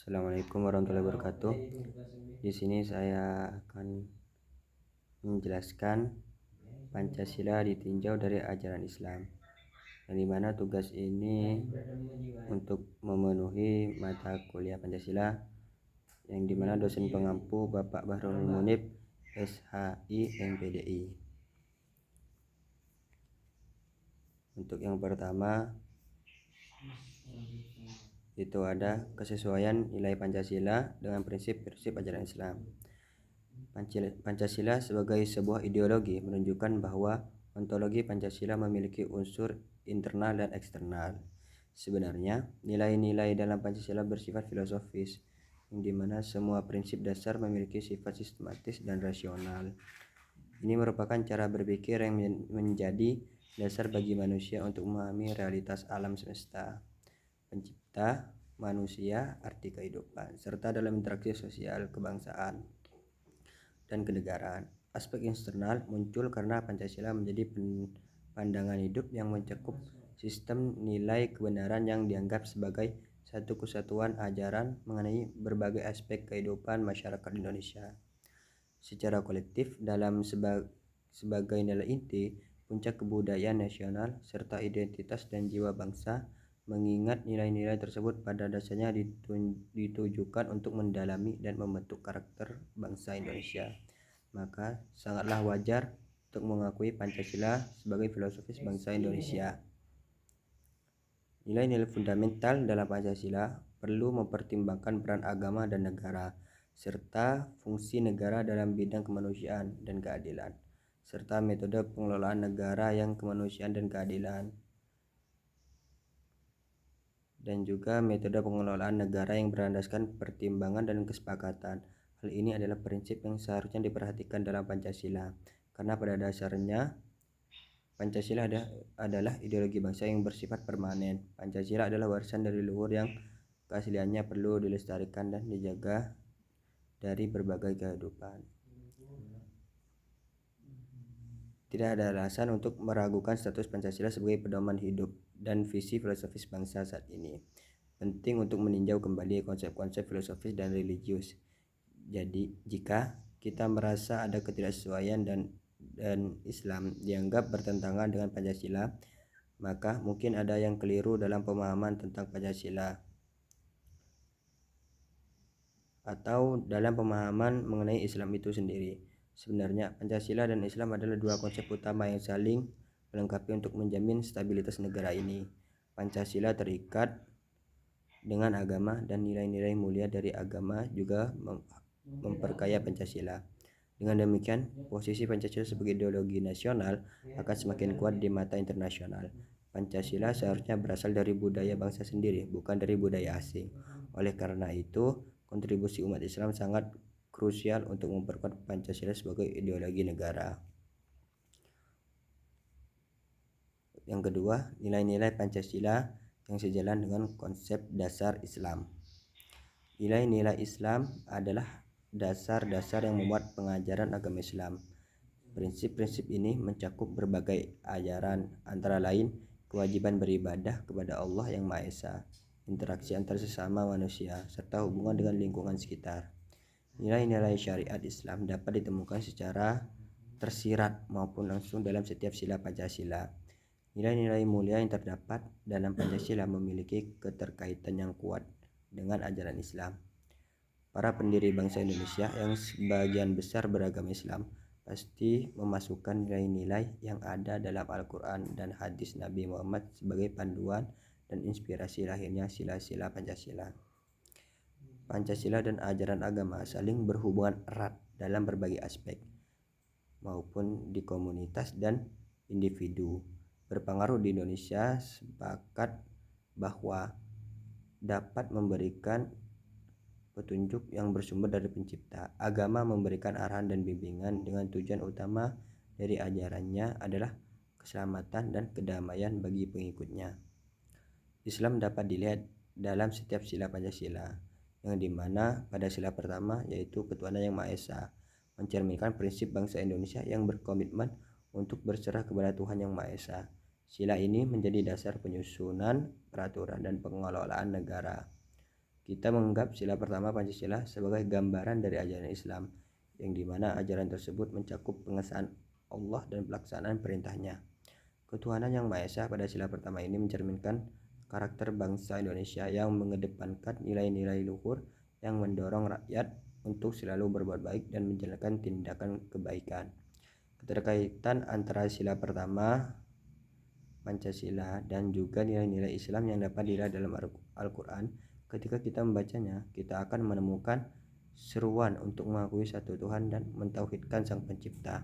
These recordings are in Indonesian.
Assalamualaikum warahmatullahi wabarakatuh. Di sini saya akan menjelaskan Pancasila ditinjau dari ajaran Islam, yang dimana tugas ini untuk memenuhi mata kuliah Pancasila, yang dimana dosen pengampu Bapak Bahrul Munib SHI MPDI. Untuk yang pertama itu ada kesesuaian nilai Pancasila dengan prinsip-prinsip ajaran Islam. Pancasila sebagai sebuah ideologi menunjukkan bahwa ontologi Pancasila memiliki unsur internal dan eksternal. Sebenarnya, nilai-nilai dalam Pancasila bersifat filosofis, yang dimana semua prinsip dasar memiliki sifat sistematis dan rasional. Ini merupakan cara berpikir yang menjadi dasar bagi manusia untuk memahami realitas alam semesta, pencipta, manusia, arti kehidupan, serta dalam interaksi sosial, kebangsaan, dan kenegaraan. Aspek eksternal muncul karena Pancasila menjadi pandangan hidup yang mencakup sistem nilai kebenaran yang dianggap sebagai satu kesatuan ajaran mengenai berbagai aspek kehidupan masyarakat Indonesia secara kolektif dalam sebagai nilai inti, puncak kebudayaan nasional, serta identitas dan jiwa bangsa. Mengingat nilai-nilai tersebut pada dasarnya ditujukan untuk mendalami dan membentuk karakter bangsa Indonesia, maka sangatlah wajar untuk mengakui Pancasila sebagai filosofis bangsa Indonesia. Nilai-nilai fundamental dalam Pancasila perlu mempertimbangkan peran agama dan negara, serta fungsi negara dalam bidang kemanusiaan dan keadilan, serta metode pengelolaan negara yang kemanusiaan dan keadilan, dan juga metode pengelolaan negara yang berlandaskan pertimbangan dan kesepakatan. Hal ini adalah prinsip yang seharusnya diperhatikan dalam Pancasila, karena pada dasarnya Pancasila adalah ideologi bangsa yang bersifat permanen. Pancasila adalah warisan dari luhur yang keasliannya perlu dilestarikan dan dijaga dari berbagai kehidupan. Tidak ada alasan untuk meragukan status Pancasila sebagai pedoman hidup dan visi filosofis bangsa saat ini. Penting untuk meninjau kembali konsep-konsep filosofis dan religius. Jadi, jika kita merasa ada ketidaksesuaian dan Islam dianggap bertentangan dengan Pancasila, maka mungkin ada yang keliru dalam pemahaman tentang Pancasila atau dalam pemahaman mengenai Islam itu sendiri. Sebenarnya Pancasila dan Islam adalah dua konsep utama yang saling melengkapi untuk menjamin stabilitas negara ini. Pancasila terikat dengan agama dan nilai-nilai mulia dari agama juga memperkaya Pancasila. Dengan demikian, posisi Pancasila sebagai ideologi nasional akan semakin kuat di mata internasional. Pancasila seharusnya berasal dari budaya bangsa sendiri, bukan dari budaya asing. Oleh karena itu, kontribusi umat Islam sangat krusial untuk memperkuat Pancasila sebagai ideologi negara. Yang kedua, nilai-nilai Pancasila yang sejalan dengan konsep dasar Islam. Nilai-nilai Islam adalah dasar-dasar yang memuat pengajaran agama Islam. Prinsip-prinsip ini mencakup berbagai ajaran, antara lain kewajiban beribadah kepada Allah yang Maha Esa, interaksi antar sesama manusia, serta hubungan dengan lingkungan sekitar. Nilai-nilai syariat Islam dapat ditemukan secara tersirat maupun langsung dalam setiap sila Pancasila. Nilai-nilai mulia yang terdapat dalam Pancasila memiliki keterkaitan yang kuat dengan ajaran Islam. Para pendiri bangsa Indonesia yang sebagian besar beragama Islam pasti memasukkan nilai-nilai yang ada dalam Al-Quran dan hadis Nabi Muhammad sebagai panduan dan inspirasi lahirnya sila-sila Pancasila. Pancasila dan ajaran agama saling berhubungan erat dalam berbagai aspek, maupun di komunitas dan individu. Berpengaruh di Indonesia sepakat bahwa dapat memberikan petunjuk yang bersumber dari pencipta. Agama memberikan arahan dan bimbingan dengan tujuan utama dari ajarannya adalah keselamatan dan kedamaian bagi pengikutnya. Islam dapat dilihat dalam setiap sila Pancasila, yang dimana pada sila pertama yaitu ketuhanan yang Maha Esa mencerminkan prinsip bangsa Indonesia yang berkomitmen untuk berserah kepada Tuhan yang Maha Esa. Sila ini menjadi dasar penyusunan peraturan dan pengelolaan negara. Kita menganggap sila pertama Pancasila sebagai gambaran dari ajaran Islam, yang dimana ajaran tersebut mencakup pengesahan Allah dan pelaksanaan perintahnya. Ketuhanan Yang Maha Esa pada sila pertama ini mencerminkan karakter bangsa Indonesia yang mengedepankan nilai-nilai luhur yang mendorong rakyat untuk selalu berbuat baik dan menjalankan tindakan kebaikan. Keterkaitan antara sila pertama Pancasila dan juga nilai-nilai Islam yang dapat dilihat dalam Al-Quran. Ketika kita membacanya, kita akan menemukan seruan untuk mengakui satu Tuhan dan mentauhidkan Sang Pencipta.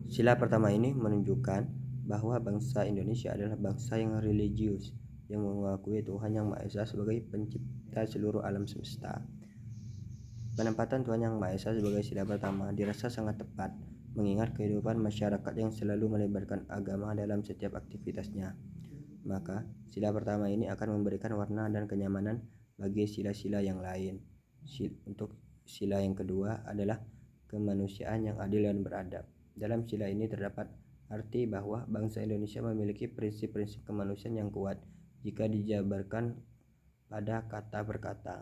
Sila pertama ini menunjukkan bahwa bangsa Indonesia adalah bangsa yang religius, yang mengakui Tuhan Yang Maha Esa sebagai pencipta seluruh alam semesta. Penempatan Tuhan Yang Maha Esa sebagai sila pertama dirasa sangat tepat, mengingat kehidupan masyarakat yang selalu melibatkan agama dalam setiap aktivitasnya. Maka, sila pertama ini akan memberikan warna dan kenyamanan bagi sila-sila yang lain. Untuk sila yang kedua adalah kemanusiaan yang adil dan beradab. Dalam sila ini terdapat arti bahwa bangsa Indonesia memiliki prinsip-prinsip kemanusiaan yang kuat jika dijabarkan pada kata per kata.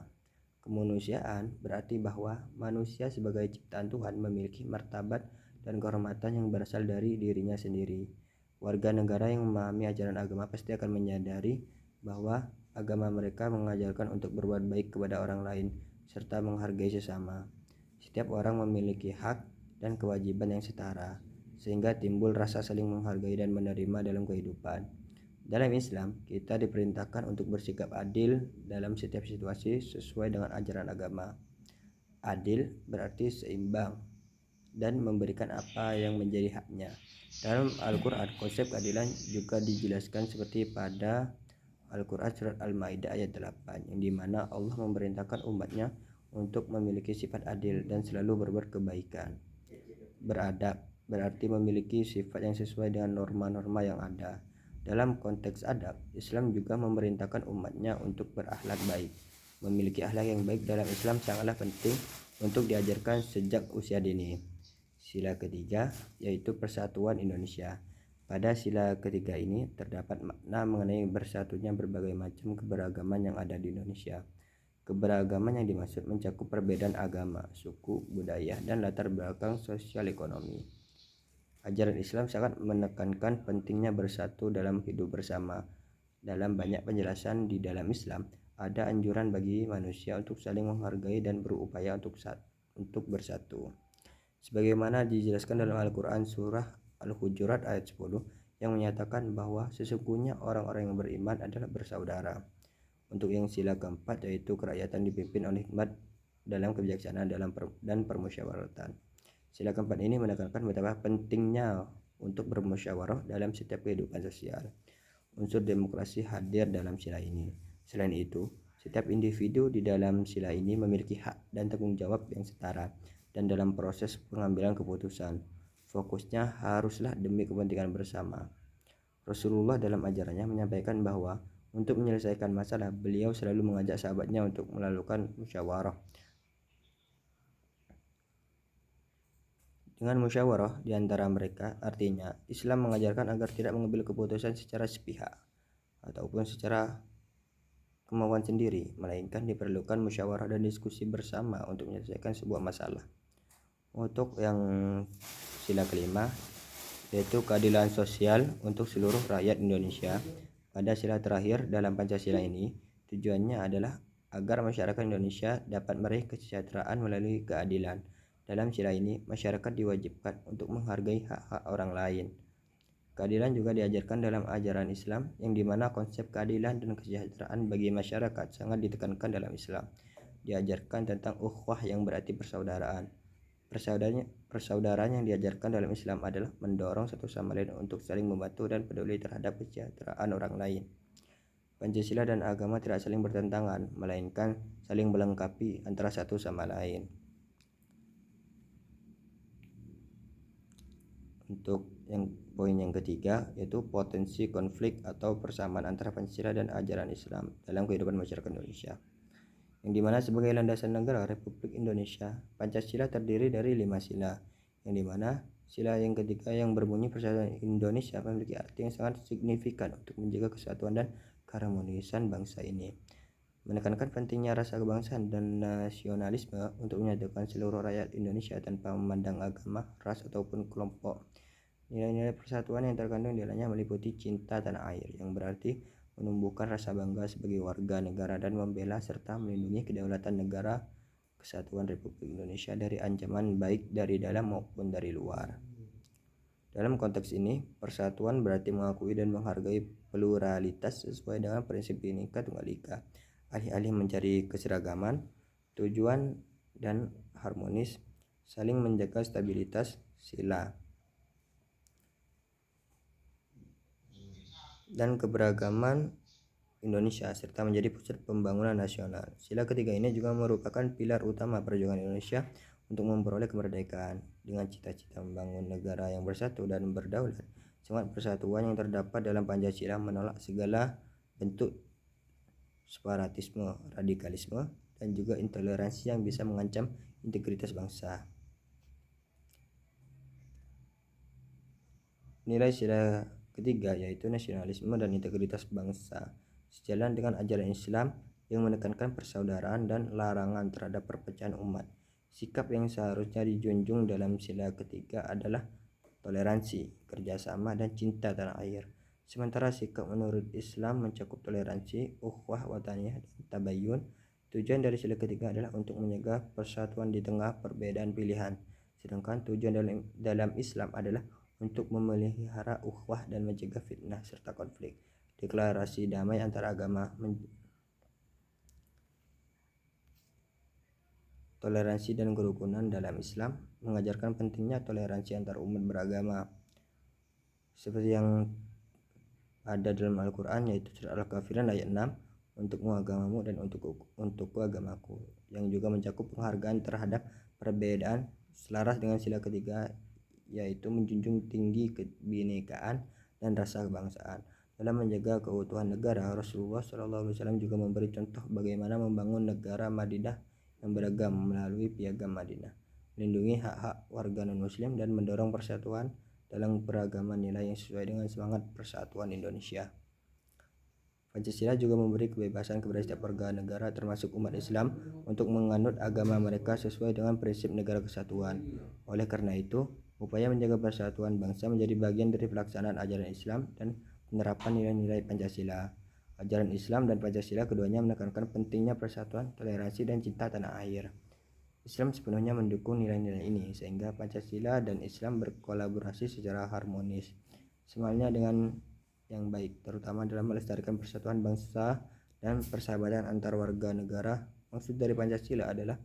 Kemanusiaan berarti bahwa manusia sebagai ciptaan Tuhan memiliki martabat dan kehormatan yang berasal dari dirinya sendiri. Warga negara yang memahami ajaran agama pasti akan menyadari bahwa agama mereka mengajarkan untuk berbuat baik kepada orang lain serta menghargai sesama. Setiap orang memiliki hak dan kewajiban yang setara, sehingga timbul rasa saling menghargai dan menerima dalam kehidupan. Dalam Islam, kita diperintahkan untuk bersikap adil dalam setiap situasi sesuai dengan ajaran agama. Adil berarti seimbang dan memberikan apa yang menjadi haknya. Dalam Al-Quran, konsep keadilan juga dijelaskan seperti pada Al-Quran surat Al-Maidah ayat 8, yang dimana Allah memerintahkan umatnya untuk memiliki sifat adil dan selalu berbuat kebaikan. Beradab berarti memiliki sifat yang sesuai dengan norma-norma yang ada. Dalam konteks adab, Islam juga memerintahkan umatnya untuk berakhlak baik. Memiliki akhlak yang baik dalam Islam sangatlah penting untuk diajarkan sejak usia dini. Sila ketiga yaitu Persatuan Indonesia. Pada sila ketiga ini terdapat makna mengenai bersatunya berbagai macam keberagaman yang ada di Indonesia. Keberagaman yang dimaksud mencakup perbedaan agama, suku, budaya, dan latar belakang sosial ekonomi. Ajaran Islam sangat menekankan pentingnya bersatu dalam hidup bersama. Dalam banyak penjelasan di dalam Islam, ada anjuran bagi manusia untuk saling menghargai dan berupaya untuk bersatu. Sebagaimana dijelaskan dalam Al-Quran surah Al-Hujurat ayat 10, yang menyatakan bahwa sesungguhnya orang-orang yang beriman adalah bersaudara. Untuk yang sila keempat yaitu kerakyatan dipimpin oleh hikmat dalam kebijaksanaan dan permusyawaratan. Sila keempat ini menekankan betapa pentingnya untuk bermusyawarah dalam setiap kehidupan sosial. Unsur demokrasi hadir dalam sila ini. Selain itu, setiap individu di dalam sila ini memiliki hak dan tanggung jawab yang setara dan dalam proses pengambilan keputusan. Fokusnya haruslah demi kepentingan bersama. Rasulullah dalam ajarannya menyampaikan bahwa untuk menyelesaikan masalah, beliau selalu mengajak sahabatnya untuk melakukan musyawarah. Dengan musyawarah di antara mereka, artinya Islam mengajarkan agar tidak mengambil keputusan secara sepihak ataupun secara kemauan sendiri, melainkan diperlukan musyawarah dan diskusi bersama untuk menyelesaikan sebuah masalah. Untuk yang sila kelima yaitu keadilan sosial untuk seluruh rakyat Indonesia. Pada sila terakhir dalam Pancasila ini, tujuannya adalah agar masyarakat Indonesia dapat meraih kesejahteraan melalui keadilan. Dalam sila ini, masyarakat diwajibkan untuk menghargai hak-hak orang lain. Keadilan juga diajarkan dalam ajaran Islam, yang dimana konsep keadilan dan kesejahteraan bagi masyarakat sangat ditekankan dalam Islam. Diajarkan tentang ukhuwah yang berarti persaudaraan. Persaudaraan yang diajarkan dalam Islam adalah mendorong satu sama lain untuk saling membantu dan peduli terhadap kesejahteraan orang lain. Pancasila dan agama tidak saling bertentangan, melainkan saling melengkapi antara satu sama lain. Untuk poin yang ketiga yaitu potensi konflik atau persamaan antara Pancasila dan ajaran Islam dalam kehidupan masyarakat Indonesia. Yang dimana sebagai landasan negara Republik Indonesia, Pancasila terdiri dari 5 sila, yang dimana sila yang ketiga yang berbunyi Persatuan Indonesia memiliki arti yang sangat signifikan untuk menjaga kesatuan dan keharmonisan bangsa ini. menekankan pentingnya rasa kebangsaan dan nasionalisme untuk menyatukan seluruh rakyat Indonesia tanpa memandang agama, ras, ataupun kelompok. Nilai-nilai persatuan yang terkandung di dalamnya meliputi cinta tanah air, yang berarti menumbuhkan rasa bangga sebagai warga negara dan membela serta melindungi kedaulatan negara Kesatuan Republik Indonesia dari ancaman baik dari dalam maupun dari luar. Dalam konteks ini, persatuan berarti mengakui dan menghargai pluralitas sesuai dengan prinsip Bhinneka Tunggal Ika, alih-alih mencari keseragaman, tujuan dan harmonis, saling menjaga stabilitas sila dan keberagaman Indonesia serta menjadi pusat pembangunan nasional. Sila ketiga ini juga merupakan pilar utama perjuangan Indonesia untuk memperoleh kemerdekaan dengan cita-cita membangun negara yang bersatu dan berdaulat. Semangat persatuan yang terdapat dalam Pancasila menolak segala bentuk separatisme, radikalisme, dan juga intoleransi yang bisa mengancam integritas bangsa. Nilai sila ketiga yaitu nasionalisme dan integritas bangsa, sejalan dengan ajaran Islam yang menekankan persaudaraan dan larangan terhadap perpecahan umat. Sikap yang seharusnya dijunjung dalam sila ketiga adalah toleransi, kerjasama, dan cinta tanah air. Sementara sikap menurut Islam mencakup toleransi, ukhuwah wataniyah, dan tabayun. Tujuan dari sila ketiga adalah untuk menjaga persatuan di tengah perbedaan pilihan. Sedangkan tujuan dalam Islam adalah untuk memelihara ukhuwah dan mencegah fitnah serta konflik. Deklarasi damai antara agama, toleransi dan kerukunan dalam Islam mengajarkan pentingnya toleransi antar umat beragama, seperti yang ada dalam Al-Quran, yaitu surat Al-Kafirun ayat 6, untukmu agamamu dan untukku agamaku, yang juga mencakup penghargaan terhadap perbedaan selaras dengan sila ketiga, yaitu menjunjung tinggi kebinekaan dan rasa kebangsaan. Dalam menjaga keutuhan negara, Rasulullah SAW juga memberi contoh bagaimana membangun negara Madinah yang beragam melalui Piagam Madinah, melindungi hak-hak warga non-muslim dan mendorong persatuan dalam beragaman nilai yang sesuai dengan semangat persatuan Indonesia. Pancasila juga memberi kebebasan kepada setiap warga negara termasuk umat Islam untuk menganut agama mereka sesuai dengan prinsip negara kesatuan. Oleh karena itu, upaya menjaga persatuan bangsa menjadi bagian dari pelaksanaan ajaran Islam dan penerapan nilai-nilai Pancasila. Ajaran Islam dan Pancasila keduanya menekankan pentingnya persatuan, toleransi, dan cinta tanah air. Islam sepenuhnya mendukung nilai-nilai ini, sehingga Pancasila dan Islam berkolaborasi secara harmonis, semalnya dengan yang baik, terutama dalam melestarikan persatuan bangsa dan persahabatan antar warga negara. Maksud dari Pancasila adalah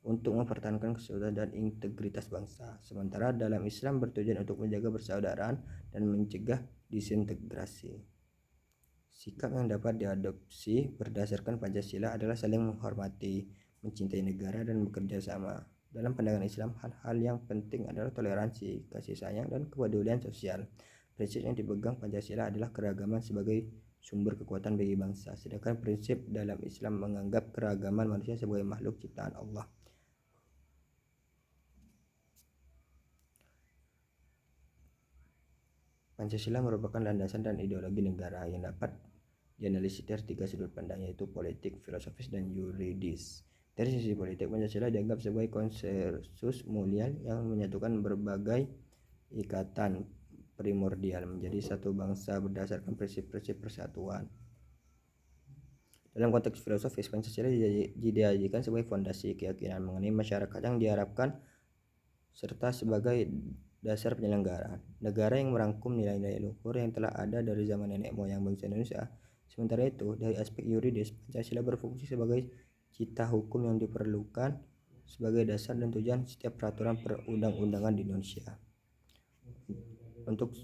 untuk mempertahankan kesatuan dan integritas bangsa, sementara dalam Islam bertujuan untuk menjaga persaudaraan dan mencegah disintegrasi. Sikap yang dapat diadopsi berdasarkan Pancasila adalah saling menghormati, mencintai negara, dan bekerja sama. Dalam pandangan Islam, hal-hal yang penting adalah toleransi, kasih sayang, dan kepedulian sosial. Prinsip yang dipegang Pancasila adalah keragaman sebagai sumber kekuatan bagi bangsa, sedangkan prinsip dalam Islam menganggap keragaman manusia sebagai makhluk ciptaan Allah. Pancasila merupakan landasan dan ideologi negara yang dapat dianalisis dari tiga sudut pandang, yaitu politik, filosofis, dan yuridis. Dari sisi politik, Pancasila dianggap sebagai konsensus mulia yang menyatukan berbagai ikatan primordial menjadi satu bangsa berdasarkan prinsip-prinsip persatuan. Dalam konteks filosofis, Pancasila dijadikan sebagai fondasi keyakinan mengenai masyarakat yang diharapkan serta sebagai dasar penyelenggaraan negara yang merangkum nilai-nilai luhur yang telah ada dari zaman nenek moyang bangsa Indonesia. Sementara itu, dari aspek yuridis, Pancasila berfungsi sebagai cita hukum yang diperlukan sebagai dasar dan tujuan setiap peraturan perundang-undangan di Indonesia. Untuk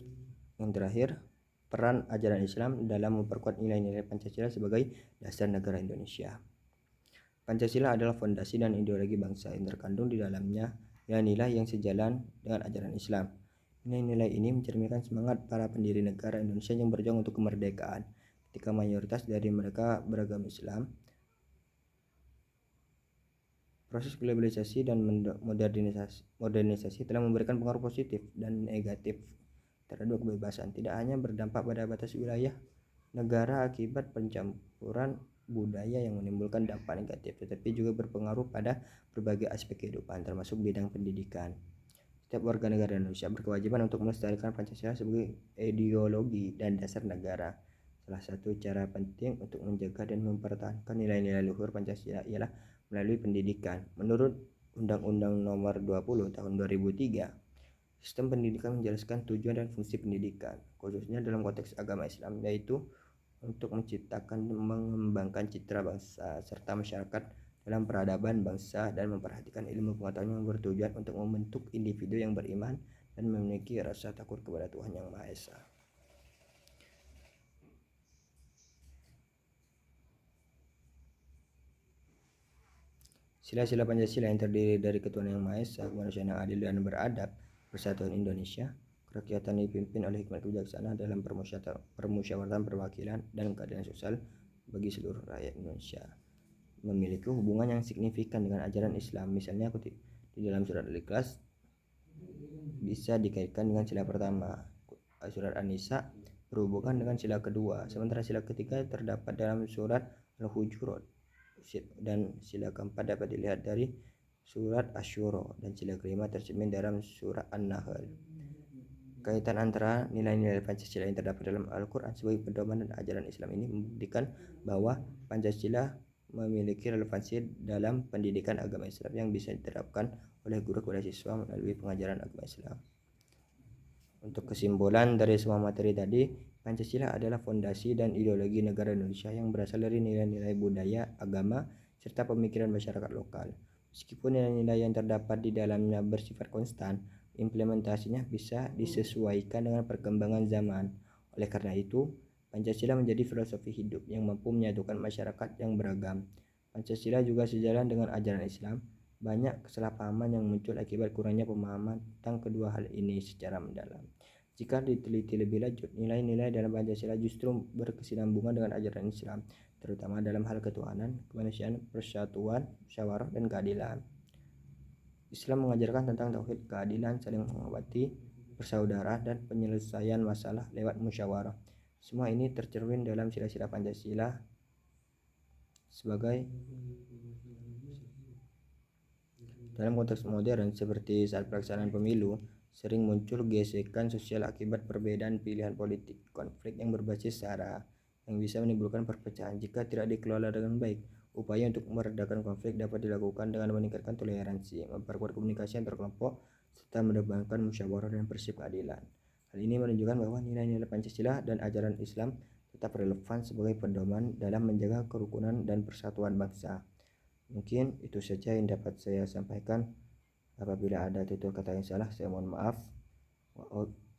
yang terakhir, peran ajaran Islam dalam memperkuat nilai-nilai Pancasila sebagai dasar negara Indonesia. Pancasila adalah fondasi dan ideologi bangsa yang terkandung di dalamnya nilai-nilai yang sejalan dengan ajaran Islam. Nilai-nilai ini mencerminkan semangat para pendiri negara Indonesia yang berjuang untuk kemerdekaan. Ketika mayoritas dari mereka beragama Islam, proses globalisasi dan modernisasi telah memberikan pengaruh positif dan negatif terhadap kebebasan. Tidak hanya berdampak pada batas wilayah negara akibat pencampuran budaya yang menimbulkan dampak negatif, tetapi juga berpengaruh pada berbagai aspek kehidupan, termasuk bidang pendidikan. Setiap warga negara Indonesia berkewajiban untuk melestarikan Pancasila sebagai ideologi dan dasar negara. Salah satu cara penting untuk menjaga dan mempertahankan nilai-nilai luhur Pancasila ialah melalui pendidikan. Menurut Undang-Undang Nomor 20 Tahun 2003, sistem pendidikan menjelaskan tujuan dan fungsi pendidikan, khususnya dalam konteks agama Islam, yaitu untuk menciptakan dan mengembangkan citra bangsa serta masyarakat dalam peradaban bangsa dan memperhatikan ilmu pengetahuan yang bertujuan untuk membentuk individu yang beriman dan memiliki rasa takut kepada Tuhan Yang Maha Esa. Sila-sila Pancasila yang terdiri dari ketuhanan Yang Maha Esa, kemanusiaan yang adil dan beradab, persatuan Indonesia, kerakyatan dipimpin oleh hikmat kebijaksanaan dalam permusyawaratan perwakilan dan keadilan sosial bagi seluruh rakyat Indonesia, memiliki hubungan yang signifikan dengan ajaran Islam. Misalnya di dalam surat Al-Ikhlas bisa dikaitkan dengan sila pertama, surat An-Nisa berhubungan dengan sila kedua, sementara sila ketiga terdapat dalam surat Al-Hujurat, dan sila keempat dapat dilihat dari surat Asy-Syura, dan sila kelima tercermin dalam surat An-Nahl. Kaitan antara nilai-nilai Pancasila yang terdapat dalam Al-Quran sebagai pedoman dan ajaran Islam ini membuktikan bahwa Pancasila memiliki relevansi dalam pendidikan agama Islam yang bisa diterapkan oleh guru kepada siswa melalui pengajaran agama Islam. Untuk kesimpulan dari semua materi tadi, Pancasila adalah fondasi dan ideologi negara Indonesia yang berasal dari nilai-nilai budaya, agama, serta pemikiran masyarakat lokal. Meskipun nilai-nilai yang terdapat di dalamnya bersifat konstan, implementasinya bisa disesuaikan dengan perkembangan zaman. Oleh karena itu, Pancasila menjadi filosofi hidup yang mampu menyatukan masyarakat yang beragam. Pancasila juga sejalan dengan ajaran Islam. Banyak kesalahpahaman yang muncul akibat kurangnya pemahaman tentang kedua hal ini secara mendalam. Jika diteliti lebih lanjut, nilai-nilai dalam Pancasila justru berkesinambungan dengan ajaran Islam, terutama dalam hal ketuhanan, kemanusiaan, persatuan, musyawarah, dan keadilan. Islam mengajarkan tentang tauhid, keadilan, saling menghormati, bersaudara, dan penyelesaian masalah lewat musyawarah. Semua ini tercermin dalam sila-sila Pancasila sebagai dalam konteks modern seperti saat pelaksanaan pemilu, sering muncul gesekan sosial akibat perbedaan pilihan politik, konflik yang berbasis sara yang bisa menimbulkan perpecahan jika tidak dikelola dengan baik. Upaya untuk meredakan konflik dapat dilakukan dengan meningkatkan toleransi, memperkuat komunikasi antar kelompok, serta mendepankan musyawarah dan prinsip keadilan. Hal ini menunjukkan bahwa nilai-nilai Pancasila dan ajaran Islam tetap relevan sebagai pedoman dalam menjaga kerukunan dan persatuan bangsa. Mungkin itu saja yang dapat saya sampaikan. Apabila ada tutur kata yang salah, saya mohon maaf.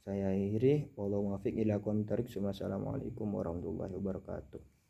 Saya akhiri. Wassalamualaikum warahmatullahi wabarakatuh.